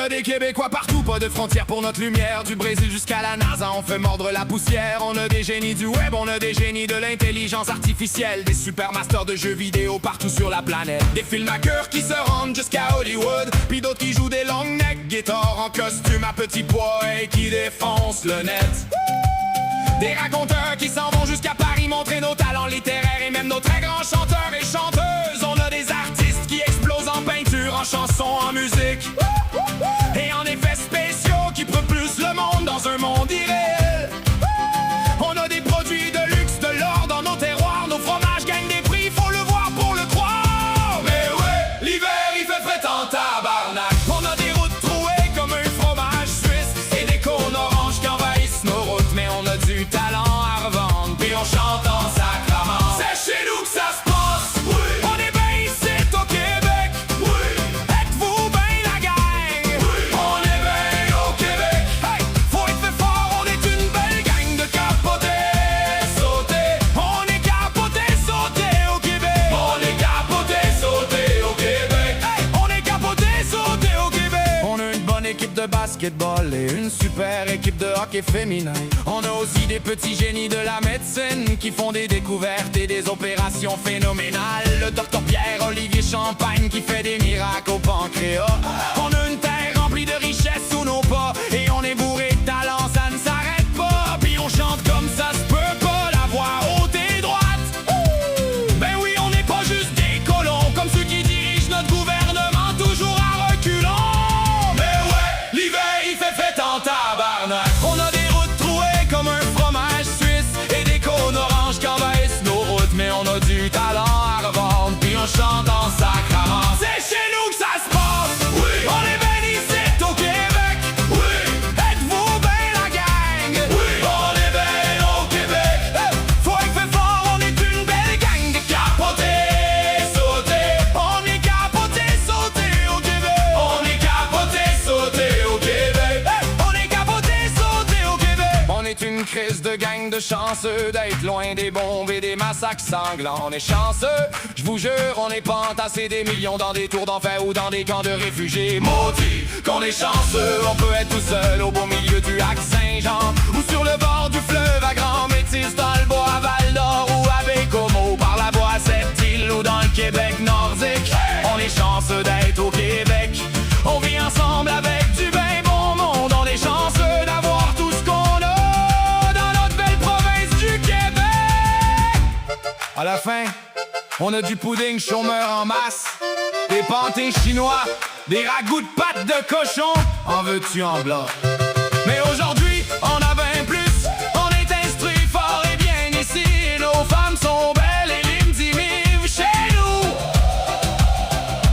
Des Québécois partout, pas de frontières pour notre lumière. Du Brésil jusqu'à la NASA, on fait mordre la poussière. On a des génies du web, on a des génies de l'intelligence artificielle. Des supermasters de jeux vidéo partout sur la planète. Des filmmakers qui se rendent jusqu'à Hollywood. Puis d'autres qui jouent des long neck guitares en costume à petit pois et qui défoncent le net. Des raconteurs qui s'en vont jusqu'à Paris montrer nos talents littéraires et même nos très grands chanteurs et chanteuses. On a des artistes qui explosent en peinture, en chansons, en musique et en effets spéciaux qui propulsent le monde dans un monde irréel. On a des produits de luxe, de l'or dans nos terroirs. Nos fromages gagnent des prix, faut le voir pour le croire. Mais ouais, l'hiver il fait frais en tabarnak. On a des routes trouées comme un fromage suisse et des cônes oranges qui envahissent nos routes. Mais on a du talent à revendre, puis on chante en sacrament. C'est chez nous que ça se passe, oui. On est bien ici au Québec, oui. Êtes-vous bien la gang? Oui. On est bien au Québec, hey. Faut être fort, on est une belle gang de capotés, sautés. On est capotés, sautés au Québec. On est capotés, sautés au Québec, hey. On est capotés, sautés au Québec. On a une bonne équipe de basketball et une super équipe de hockey féminin. On a aussi des petits génies de la médecine qui font des découvertes et des opérations phénoménales. Le docteur Pierre-Olivier Champagne qui fait des miracles au pancréas. On a une terre remplie de richesses sous nos pas et on est bourré de talent, ça ne s'arrête pas. Puis on chante comme ça se peut pas, la voix haute et droite. Ben oui, on n'est pas juste des colons comme ceux qui dirigent notre gouvernement toujours à reculons. Mais ouais, l'hiver il fait fête en tabarnak. On a des routes trouées comme un fromage suisse et des cônes oranges qui envahissent nos routes. Mais on a du talent à revendre, puis on chante en sacrament. C'est chez nous que ça se passe, oui. On est bien ici au Québec, oui. Êtes-vous bien la gang? Oui. On est bien au Québec, hey. Faut être fait fort, on est une belle gang de capotés, sautés. On est capotés, sautés au Québec. On est capotés, sautés au Québec, hey. On est capotés, sautés au Québec. On est une crise de gang de chanceux d'être loin des bombes et des massacres sanglants. On est chanceux, je vous jure, on n'est pas entassé des millions dans des tours d'enfer ou dans des camps de réfugiés. Maudit qu'on est chanceux, on peut être tout seul au beau milieu du lac Saint-Jean ou sur le bord du fleuve à Grand Métis, dans le bois à Val-d'Or ou à Bécomo, par la voie à Sept-Îles ou dans le Québec nordique. On est chanceux d'être au Québec, on vit ensemble avec du bien bon monde. On est chanceux d'avoir tout ce qu'on a dans notre belle province du Québec. À la fin, on a du pudding chômeur en masse, des pantins chinois, des ragoûts de pâtes de cochon. En veux-tu en bloc? Mais aujourd'hui, on a bien plus. On est instruits fort et bien ici. Nos femmes sont belles et l'hymne dit vive chez nous.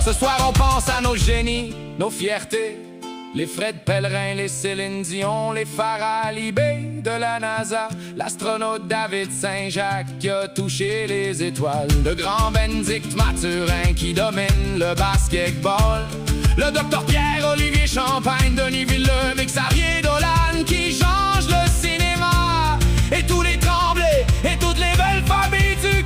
Ce soir, on pense à nos génies, nos fiertés. Les Fred Pellerin, les Céline Dion, les Farah Libé de la NASA, l'astronaute David Saint-Jacques qui a touché les étoiles, le grand Benedict Mathurin qui domine le basketball, le docteur Pierre-Olivier Champagne, Denis Villeneuve et Xavier Dolan qui change le cinéma, et tous les Tremblay et toutes les belles familles du